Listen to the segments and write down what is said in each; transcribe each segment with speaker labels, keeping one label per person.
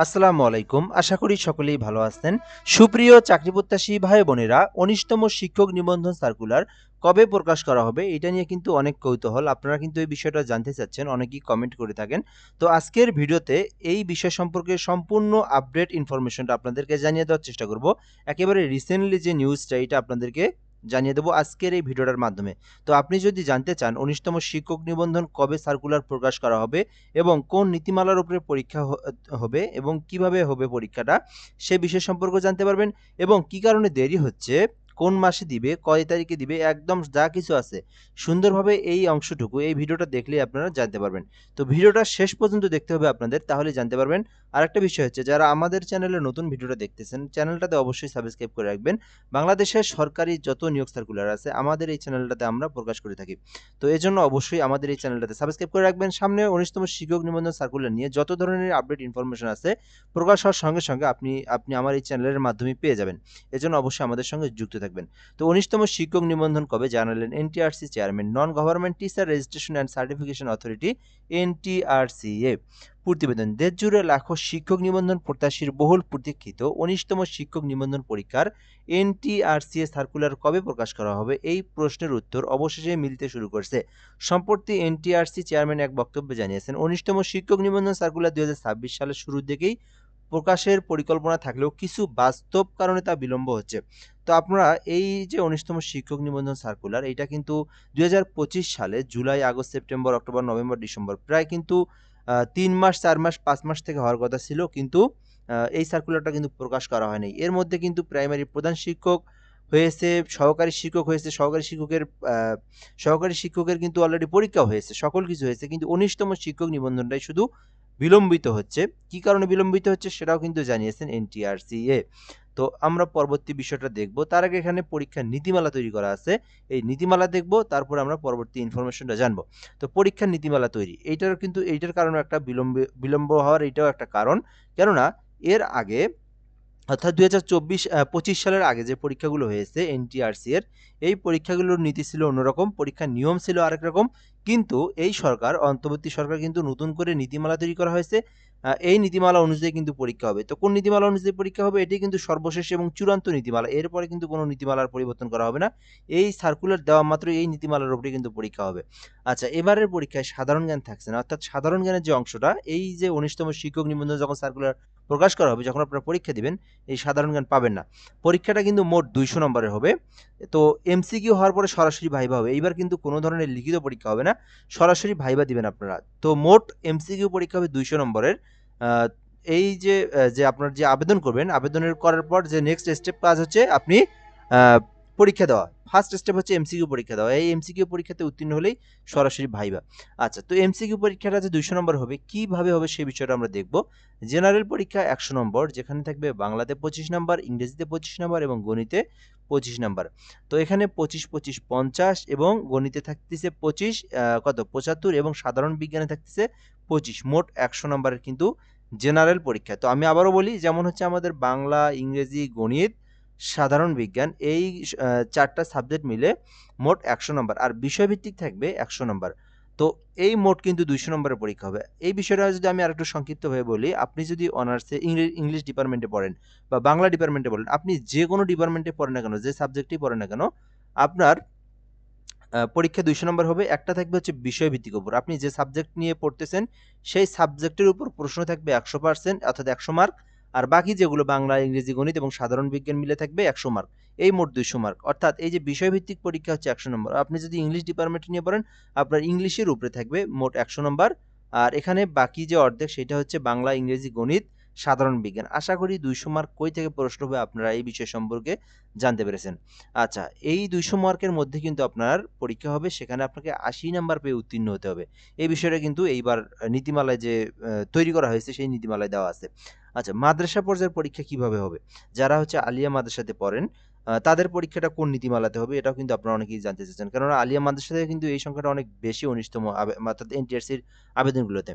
Speaker 1: আসসালামু আলাইকুম। আশা করি সকলেই ভালো আছেন। সুপ্রিয় চাকরি প্রত্যাশী ভাই বোনেরা, ১৯তম শিক্ষক নিবন্ধন সার্কুলার কবে প্রকাশ করা হবে? এটা নিয়ে কিন্তু অনেক কৌতূহল। আপনারা কিন্তু এই বিষয়টা জানতে চাচ্ছেন, অনেকেই কমেন্ট করে থাকেন। তো আজকের ভিডিওতে এই বিষয় সম্পর্কে সম্পূর্ণ আপডেট ইনফরমেশনটা আপনাদেরকে জানিয়ে দেওয়ার চেষ্টা করব। একেবারে রিসেন্টলি যে নিউজটা এটা আপনাদেরকে জানিয়ে দেব আজকের এই ভিডিওটার মাধ্যমে। তো আপনি যদি জানতে চান ১৯তম শিক্ষক নিবন্ধন কবে সার্কুলার প্রকাশ করা হবে এবং কোন নীতিমালার উপরে পরীক্ষা হবে এবং কিভাবে হবে পরীক্ষাটা সে বিষয় সম্পর্কেও জানতে পারবেন এবং কি কারণে দেরি হচ্ছে, কোন মাসে দিবে, কয় তারিখে দিবে, একদম যা কিছু আছে সুন্দরভাবে এই অংশটুকু এই ভিডিওটা দেখলেই আপনারা জানতে পারবেন। তো ভিডিওটা শেষ পর্যন্ত দেখতে হবে আপনাদের, তাহলে জানতে পারবেন। আরেকটা বিষয় হচ্ছে, যারা আমাদের চ্যানেলে নতুন ভিডিওটা দেখতেছেন চ্যানেলটাতে অবশ্যই সাবস্ক্রাইব করে রাখবেন। বাংলাদেশের সরকারি যত নিয়োগ সার্কুলার আছে আমাদের এই চ্যানেলটাতে আমরা প্রকাশ করে থাকি। তো এজন্য অবশ্যই আমাদের এই চ্যানেলটাতে সাবস্ক্রাইব করে রাখবেন। সামনে ১৯তম শিক্ষক নিবন্ধন সার্কুলার নিয়ে যত ধরনের আপডেট ইনফরমেশন আছে প্রকাশ হওয়ার সঙ্গে সঙ্গে আপনি আমার এই চ্যানেলের মাধ্যমে পেয়ে যাবেন। এজন্য অবশ্যই আমাদের সঙ্গে যুক্ত থাকবেন। তো ১৯তম শিক্ষক নিবন্ধন কবে জানালেন NTRC chairman, non government teacher registration and certification authority NTRCA. প্রতিবেদন, দেশজুড়ে লাখো শিক্ষক নিবন্ধন প্রত্যাশীর বহুল প্রতীক্ষিত ১৯তম শিক্ষক নিবন্ধন পরীক্ষার এনটিআরসিএ সার্কুলার কবে প্রকাশ করা হবে, এই প্রশ্নের উত্তর অবশেষে মিলতে শুরু করছে। সম্প্রতি এনটিআরসি চেয়ারম্যান এক বক্তব্যে জানিয়েছেন, ১৯তম শিক্ষক নিবন্ধন সার্কুলার ২০২৬ সালের শুরুর দিকেই প্রকাশের পরিকল্পনা থাকলেও কিছু বাস্তব কারণে তা বিলম্ব হচ্ছে। তো আপনারা এই যে ১৯তম শিক্ষক নিবন্ধন সার্কুলার, এটা কিন্তু ২০২৫ সালে July, August, September, October, November, December প্রায় কিন্তু ৩ মাস, ৪ মাস, ৫ মাস থেকে হওয়ার কথা ছিল, কিন্তু এই সার্কুলারটা কিন্তু প্রকাশ করা হয়নি। এর মধ্যে কিন্তু প্রাইমারি প্রধান শিক্ষক হয়েছে, সহকারী শিক্ষক হয়েছে, সহকারী শিক্ষকের কিন্তু অলরেডি পরীক্ষাও হয়েছে, সকল কিছু হয়েছে, কিন্তু ১৯তম শিক্ষক নিবন্ধনটাই শুধু বিলম্বিত হচ্ছে। কি কারণে বিলম্বিত হচ্ছে সেটাও কিন্তু জানিয়েছেন এনটিআরসিএ। তো আমরা পরবর্তী বিষয়টা দেখব। তার আগে এখানে পরীক্ষার নীতিমালা তৈরি করা আছে। এই নীতিমালা দেখব, তারপর আমরা পরবর্তী ইনফরমেশনটা জানব। তো পরীক্ষার নীতিমালা তৈরি, এইটার কারণে একটা বিলম্ব হওয়ার এটাও একটা কারণ। কেননা এর আগে, অর্থাৎ ২০২৫ সালের আগে যে পরীক্ষাগুলো হয়েছে এনটিআরসি এর, এই পরীক্ষাগুলোর নীতি ছিল অন্যরকম, পরীক্ষার নিয়ম ছিল আরেক রকম। কিন্তু এই সরকার, অন্তর্বর্তী সরকার কিন্তু নতুন করে নীতিমালা তৈরি করা হয়েছে। এই নীতিমালা অনুযায়ী কিন্তু পরীক্ষা হবে। তো কোন নীতিমালা অনুযায়ী পরীক্ষা হবে, এটাই কিন্তু সর্বশেষ এবং চূড়ান্ত নীতিমালা। এরপরে কিন্তু কোনো নীতিমালার পরিবর্তন করা হবে না। এই সার্কুলার দেওয়া মাত্র এই নীতিমালার উপরে কিন্তু পরীক্ষা হবে। আচ্ছা, এবারের পরীক্ষায় সাধারণ জ্ঞান থাকছে না, অর্থাৎ সাধারণ জ্ঞানের যে অংশটা, এই যে ১৯তম শিক্ষক নিবন্ধন যখন সার্কুলার প্রকাশ করা হবে, যখন আপনারা পরীক্ষা দিবেন, এই সাধারণ জ্ঞান পাবেন না। পরীক্ষাটা কিন্তু মোট ২০০ নম্বরের হবে। তো এমসিকিউ হওয়ার পরে সরাসরি ভাইভা হবে। এইবার কিন্তু কোনো ধরনের লিখিত পরীক্ষা হবে না, সরাসরি ভাইভা দিবেন আপনারা। তো মোট এমসিকিউ পরীক্ষা হবে ২০০ নম্বরের। এই যে আপনার যে আবেদন করবেন, আবেদনের করার পর যে নেক্সট স্টেপ কাজ হচ্ছে আপনি পরীক্ষা দেওয়া। ফার্স্ট স্টেপ হচ্ছে এমসিকিউ পরীক্ষা দেওয়া। এই এমসিকিউ পরীক্ষাতে উত্তীর্ণ হলেই সরাসরি ভাইভা। আচ্ছা, তো এমসিকিউ পরীক্ষাটা যে ২০০ নম্বর হবে, কিভাবে হবে সেই বিষয়টা আমরা দেখব। জেনারেল পরীক্ষা ১০০ নম্বর, যেখানে থাকবে বাংলাতে ২৫ নম্বর, ইংরেজিতে ২৫ নম্বর এবং গণিতে ২৫ নম্বর। তো এখানে ২৫, ২৫, ৫০ এবং গণিতে থাকতেছে ২৫, ৭৫ এবং সাধারণ বিজ্ঞানে থাকতেছে ২৫। মোট ১০০ নম্বরের কিন্তু জেনারেল পরীক্ষা। তো আমি আবারও বলি, যেমন হচ্ছে আমাদের বাংলা, ইংরেজি, গণিত, সাধারণ বিজ্ঞান, এই ৪টা সাবজেক্ট মিলে মোট ১০০ নম্বর। আর বিষয়ভিত্তিক থাকবে ১০০ নম্বর। তো এই মোট কিন্তু ২০০ নম্বরের পরীক্ষা হবে। এই বিষয়টা যদি আমি আরেকটু সংক্ষিপ্তভাবে বলি, আপনি যদি অনার্সে ইংলিশ ডিপার্টমেন্টে পড়েন বা বাংলা ডিপার্টমেন্টে পড়েন, আপনি যে কোনো ডিপার্টমেন্টে পড়েন না কেন, যে সাবজেক্টেই পড়েন না কেন, আপনার পরীক্ষা ২০০ নম্বর হবে। একটা থাকবে হচ্ছে বিষয়ভিত্তিক উপর। আপনি যে সাবজেক্ট নিয়ে পড়তেছেন, সেই সাবজেক্টের উপর প্রশ্ন থাকবে ১০০%, অর্থাৎ ১০০ মার্ক। আর বাকি যেগুলো বাংলা, ইংরেজি, গণিত এবং সাধারণ বিজ্ঞান মিলে থাকবে ১০০ মার্ক। এই মোট ২০০ মার্ক। অর্থাৎ এই যে বিষয়ভিত্তিক পরীক্ষা হচ্ছে ১০০ নম্বর। আপনি যদি ইংলিশ ডিপার্টমেন্ট নিয়ে পড়েন, আপনার ইংলিশের উপরে থাকবে মোট ১০০ নম্বর। আর এখানে বাকি যে অর্ধেক, সেটা হচ্ছে বাংলা, ইংরেজি, গণিত, সাধারণ বিজ্ঞান। আশা করি ২০০ মার্ক কই থেকে প্রশ্ন হবে আপনারা এই বিষয় সম্পর্কে জানতে পেরেছেন। আচ্ছা, এই ২০০ মার্কের মধ্যে কিন্তু আপনার পরীক্ষা হবে, সেখানে আপনাকে ৮০ নাম্বার পেয়ে উত্তীর্ণ হতে হবে। এই বিষয়টা কিন্তু এইবার নীতিমালায় যে তৈরি করা হয়েছে সেই নীতিমালায় দেওয়া আছে। আচ্ছা, মাদ্রাসা পর্যায়ের পরীক্ষা কিভাবে হবে? যারা হচ্ছে আলিয়া মাদ্রাসাতে পড়েন, তাদের পরীক্ষাটা কোন নীতিমালাতে হবে এটাও কিন্তু আপনারা অনেকেই জানতে চাচ্ছেন। কেননা আলিয়া মাদ্রাসাতে কিন্তু এই সংখ্যাটা অনেক বেশি ১৯তম অর্থাৎ এনটিআরসির আবেদনগুলোতে।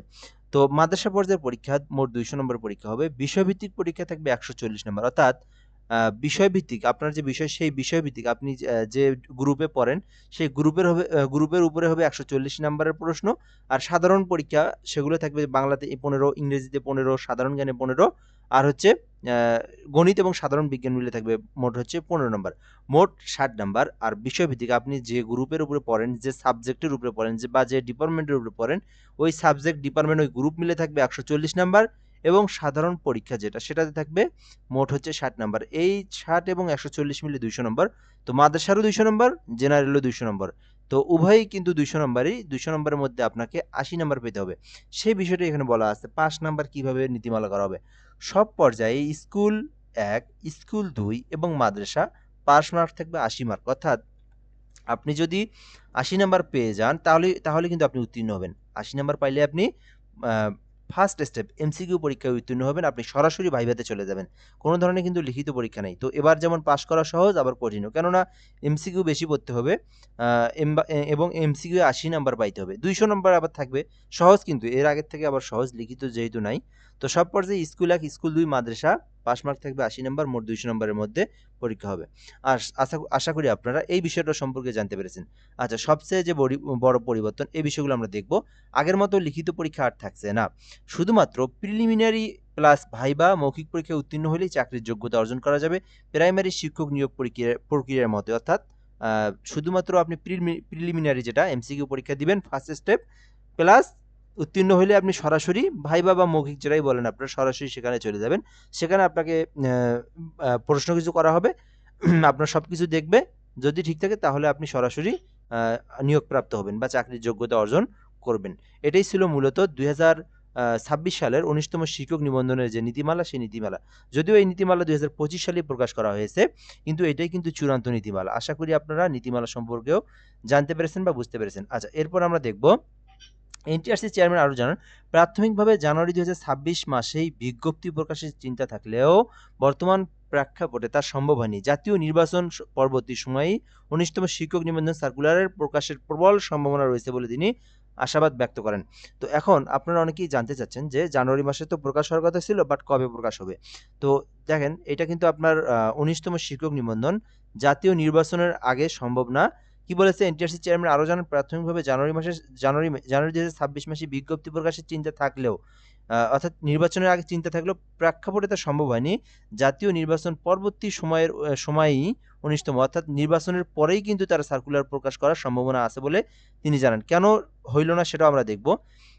Speaker 1: তো মাদ্রাসা পর্যায়ের পরীক্ষা মোট ২০০ নম্বরের পরীক্ষা হবে। বিষয়ভিত্তিক পরীক্ষা থাকবে ১৪০ নম্বর, অর্থাৎ বিষয়ভিত্তিক আপনার যে বিষয় সেই বিষয়ভিত্তিক আপনি যে গ্রুপে পড়েন সেই গ্রুপের উপরে হবে 140 নাম্বারের প্রশ্ন। আর সাধারণ পরীক্ষা সেগুলো থাকবে বাংলাতে 15, ইংরেজিতে 15, সাধারণ জ্ঞানে 15, আর হচ্ছে গণিত এবং সাধারণ বিজ্ঞান মিলে থাকবে মোট হচ্ছে 15 নাম্বার। মোট 60 নাম্বার। আর বিষয়ভিত্তিক আপনি যে গ্রুপের উপরে পড়েন, যে সাবজেক্টের উপরে পড়েন, বা যে ডিপার্টমেন্টের উপরে পড়েন, ওই সাবজেক্ট, ডিপার্টমেন্ট, ওই গ্রুপ মিলে থাকবে 140 নাম্বার। এবং সাধারণ পরীক্ষা যেটা সেটাতে থাকবে মোট হচ্ছে 60 নাম্বার। এই 60 এবং 140 মিলে 200 নম্বর। তো মাদ্রাসারও 200 নম্বর, জেনারেলও 200 নম্বর। তো উভয়ই কিন্তু 200 নম্বরই। 200 নম্বরের মধ্যে আপনাকে 80 নাম্বার পেতে হবে। সেই বিষয়টি এখানে বলা আছে। 5 নাম্বার কিভাবে নীতিমালা করা হবে। সব পর্যায়ে স্কুল 1, স্কুল 2 এবং মাদ্রাসা পাস মার্ক থাকবে 80 মার্ক। অর্থাৎ আপনি যদি 80 নাম্বার পেয়ে যান তাহলে কিন্তু আপনি উত্তীর্ণ হবেন। 80 নাম্বার পাইলে আপনি ফার্স্ট স্টেপ এমসিকিউ পরীক্ষায় উত্তীর্ণ হবেন। আপনি সরাসরি ভাইভাতে চলে যাবেন। কোনো ধরনের কিন্তু লিখিত পরীক্ষা নেই। তো এবার যেমন পাস করা সহজ, আবার কঠিনও। কেননা এমসিকিউ বেশি পড়তে হবে এবং এমসিকিউ 80 নাম্বার পাইতে হবে। 200 নাম্বার আবার থাকবে সহজ, কিন্তু এর আগের থেকে আবার সহজ, লিখিত যেহেতু নাই। তো সব পর্যায়ে স্কুল 1, স্কুল 2, মাদ্রাসা পাস মার্ক থাকবে 80 নাম্বার, মোট 200 নাম্বারের মধ্যে পরীক্ষা হবে। আর আশা করি আপনারা এই বিষয়টা সম্পর্কে জানতে পেরেছেন। আচ্ছা, সবচেয়ে যে বড় পরিবর্তন, এই বিষয়গুলো আমরা দেখব। আগের মতো লিখিত পরীক্ষা আর থাকছে না। শুধুমাত্র প্রিলিমিনারি প্লাস ভাইবা মৌখিক পরীক্ষায় উত্তীর্ণ হলেই চাকরির যোগ্যতা অর্জন করা যাবে। প্রাইমারি শিক্ষক নিয়োগ প্রক্রিয়ার মতো। অর্থাৎ শুধুমাত্র আপনি প্রিলিমিনারি যেটা এমসিকিউ পরীক্ষা দিবেন ফার্স্ট স্টেপ, প্লাস উত্তীর্ণ হলে আপনি সরাসরি ভাইবা বা মৌখিক যেটাই বলেন আপনারা সরাসরি সেখানে চলে যাবেন। সেখানে আপনাকে প্রশ্ন কিছু করা হবে, আপনার সব কিছু দেখবে। যদি ঠিক থাকে তাহলে আপনি সরাসরি নিয়োগপ্রাপ্ত হবেন বা চাকরির যোগ্যতা অর্জন করবেন। এটাই ছিল মূলত 2026 সালের 19তম শিক্ষক নিবন্ধনের যে নীতিমালা, সেই নীতিমালা। যদিও এই নীতিমালা 2025 সালে প্রকাশ করা হয়েছে, কিন্তু এটাই কিন্তু চূড়ান্ত নীতিমালা। আশা করি আপনারা নীতিমালা সম্পর্কেও জানতে পেরেছেন বা বুঝতে পেরেছেন। আচ্ছা, এরপর আমরা দেখব এনটিআরসি চেয়ারম্যান আরও জানান, প্রাথমিকভাবে জানুয়ারি 2026 মাসেই বিজ্ঞপ্তি প্রকাশের চিন্তা থাকলেও বর্তমান প্রেক্ষাপটে তা সম্ভব হয়নি। জাতীয় নির্বাচন পরবর্তী সময়েই 19তম শিক্ষক নিবন্ধন সার্কুলারের প্রকাশের প্রবল সম্ভাবনা রয়েছে বলে তিনি আশাবাদ ব্যক্ত করেন। তো এখন আপনারা অনেকেই জানতে চাচ্ছেন যে জানুয়ারি মাসে তো প্রকাশ হওয়ার কথা ছিল, বাট কবে প্রকাশ হবে। তো দেখেন, এটা কিন্তু আপনার 19তম শিক্ষক নিবন্ধন জাতীয় নির্বাচনের আগে সম্ভব না। কি বলেছে এনটিআরসি চেয়ারম্যান আরও জানান, প্রাথমিকভাবে জানুয়ারি 2026 মাসে বিজ্ঞপ্তি প্রকাশের চিন্তা থাকলেও অর্থাৎ নির্বাচনের আগে চিন্তা থাকলেও প্রেক্ষাপটে তা সম্ভব হয়নি। জাতীয় নির্বাচন পরবর্তী সময়ই 19তম, অর্থাৎ নির্বাচনের পরেই কিন্তু তারা সার্কুলার প্রকাশ করার সম্ভাবনা আছে বলে তিনি জানান। কেন হইল না সেটাও আমরা দেখব।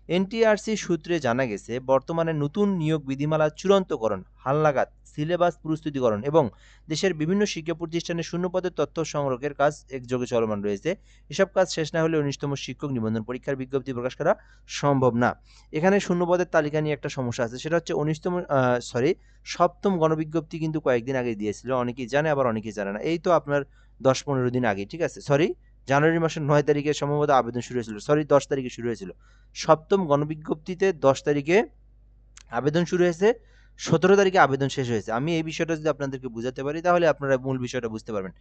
Speaker 1: এনটিআরসি সূত্রে জানা গেছে, বর্তমানে নতুন নিয়োগ বিধিমালা চূড়ান্তকরণ, হালনাগাদ সিলেবাস প্রস্তুতিকরণ এবং দেশের বিভিন্ন শিক্ষা প্রতিষ্ঠানে শূন্যপদের তথ্য সংগ্রহের কাজ একযোগে চলমান রয়েছে। এসব কাজ শেষ না হলে 19তম শিক্ষক নিবন্ধন পরীক্ষার বিজ্ঞপ্তি প্রকাশ করা সম্ভব না। এখানে শূন্যপদের তালিকা নিয়ে একটা সমস্যা আছে, সেটা হচ্ছে 7ম গণবিজ্ঞপ্তি কিন্তু কয়েকদিন আগে দিয়েছিল। অনেকেই জানে, আবার অনেকেই জানে না। এই তো আপনার 10-15 দিন আগে, ঠিক আছে, জানুয়ারি মাসের 9 তারিখে সম্ভবত আবেদন শুরু হয়েছিল, 10 তারিখে শুরু হয়েছিল। 7ম গণবিজ্ঞপ্তিতে 10 তারিখে আবেদন শুরু হয়েছে, 17 তারিখে আবেদন শেষ হয়েছে। আমি এই বিষয়টা যদি আপনাদেরকে বুঝাতে পারি তাহলে আপনারা মূল বিষয়টা বুঝতে পারবেন।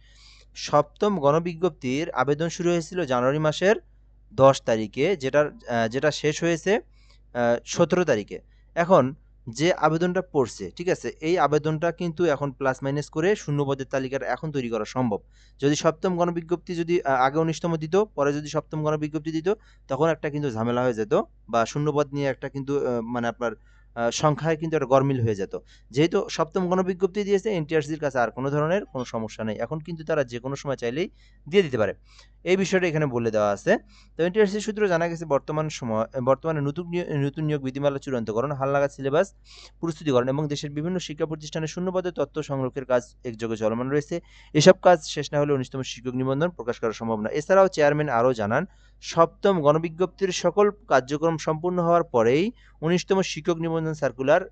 Speaker 1: 7ম গণবিজ্ঞপ্তির আবেদন শুরু হয়েছিল জানুয়ারি মাসের 10 তারিখে, যেটা শেষ হয়েছে 17 তারিখে। এখন যে আবেদনটা পড়ছে, ঠিক আছে, এই আবেদনটা কিন্তু এখন প্লাস মাইনাস করে শূন্যপদের তালিকাটা এখন তৈরি করা সম্ভব। যদি 7ম গণবিজ্ঞপ্তি যদি আগে 19তম দিত, পরে যদি 7ম গণবিজ্ঞপ্তি দিত, তখন একটা কিন্তু ঝামেলা হয়ে যেত, বা শূন্যপদ নিয়ে একটা কিন্তু মানে আপনার সংখ্যায় কিন্তু একটা গরমিল হয়ে যেত। যেহেতু 7ম গণবিজ্ঞপ্তি দিয়েছে, এনটিআরসির কাছে আর কোনো ধরনের কোনো সমস্যা নেই। এখন কিন্তু তারা যে কোনো সময় চাইলেই দিয়ে দিতে পারে। এই বিষয়টা এখানে বলে দেওয়া আছে। তো এনটিআরসি সূত্র জানা গেছে, বর্তমানে নতুন নিয়োগ বিধিমালা চূড়ান্তকরণ, হালনাগাদ সিলেবাস প্রস্তুতিকরণ এবং দেশের বিভিন্ন শিক্ষা প্রতিষ্ঠানে শূন্যপদের তথ্য সংগ্রহের কাজ একযোগে চলমান রয়েছে। এসব কাজ শেষ না হলে 19তম শিক্ষক নিবন্ধন প্রকাশ করা সম্ভব না। এছাড়াও চেয়ারম্যান আরও জানান, 7ম গণবিজ্ঞপ্তির সকল কার্যক্রম সম্পূর্ণ হওয়ার পরেই 19তম শিক্ষক নিবন্ধন সার্কুলার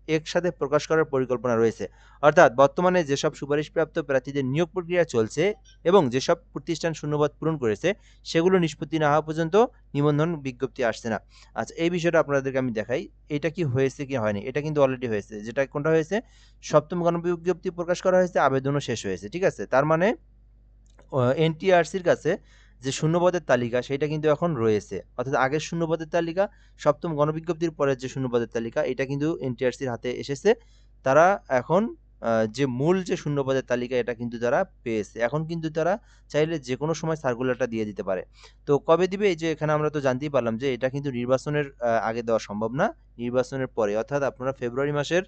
Speaker 1: একসাথে প্রকাশ করার পরিকল্পনা রয়েছে। অর্থাৎ বর্তমানে যেসব সুপারিশপ্রাপ্ত প্রার্থীদের নিয়োগ প্রক্রিয়া চলছে এবং যেসব প্রতিষ্ঠান শূন্যপদ পূরণ করেছে, সেগুলো নিষ্পত্তি না হওয়া পর্যন্ত নিবন্ধন বিজ্ঞপ্তি আসছে না। আচ্ছা, এই বিষয়টা আপনাদেরকে আমি দেখাই, এটা কি হয়েছে কি হয়নি। এটা কিন্তু অলরেডি হয়েছে। যেটা কোনটা হয়েছে, 7ম গণবিজ্ঞপ্তি প্রকাশ করা হয়েছে, আবেদনও শেষ হয়েছে, ঠিক আছে। তার মানে এনটিআরসির কাছে যে শূন্যপদের তালিকা সেটা কিন্তু এখন রয়েছে। অর্থাৎ আগের শূন্যপদের তালিকা, 7ম গণবিজ্ঞপ্তির পরের যে শূন্যপদের তালিকা, এটা কিন্তু এনটিআরসির হাতে এসেছে। তারা এখন যে মূল যে শূন্যপদের তালিকা এটা কিন্তু তারা পেয়েছে। এখন কিন্তু তারা চাইলে যেকোনো সময় সার্কুলারটা দিয়ে দিতে পারে। তো কবে দিবে? এই যে এখানে আমরা তো জানতেই পারলাম যে এটা কিন্তু নির্বাচনের আগে দেওয়া সম্ভব না। নির্বাচনের পরে অর্থাৎ আপনারা ফেব্রুয়ারি মাসের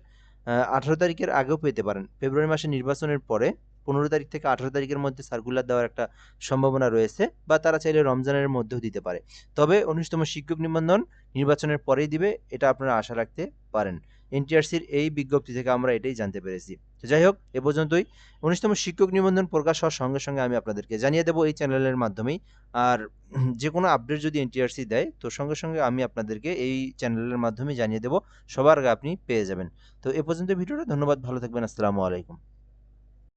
Speaker 1: ১৮ তারিখের আগেও পেতে পারেন। ফেব্রুয়ারি মাসে নির্বাচনের পরে ১৫ তারিখ থেকে ১৮ তারিখের মধ্যে সার্কুলার দেওয়ার একটা সম্ভাবনা রয়েছে, বা তারা চাইলে রমজানের মধ্যেও দিতে পারে। তবে ১৯তম শিক্ষক নিবন্ধন নির্বাচনের পরেই দিবে, এটা আপনারা আশা রাখতে পারেন। এনটিআরসির এই বিজ্ঞপ্তি থেকে আমরা এটাই জানতে পেরেছি। তো যাই হোক, এ পর্যন্তই। ১৯তম শিক্ষক নিবন্ধন প্রকাশ হওয়ার সঙ্গে, সঙ্গে আমি আপনাদেরকে জানিয়ে দেব এই চ্যানেলের মাধ্যমেই। আর যেকোনো আপডেট যদি এনটিআরসি দেয়, তো সঙ্গে, সঙ্গে আমি আপনাদেরকে এই চ্যানেলের মাধ্যমেই জানিয়ে দেব। সবার আগে আপনি পেয়ে যাবেন। তো এ পর্যন্ত ভিডিওটা। ধন্যবাদ। ভালো থাকবেন। আসসালামু আলাইকুম।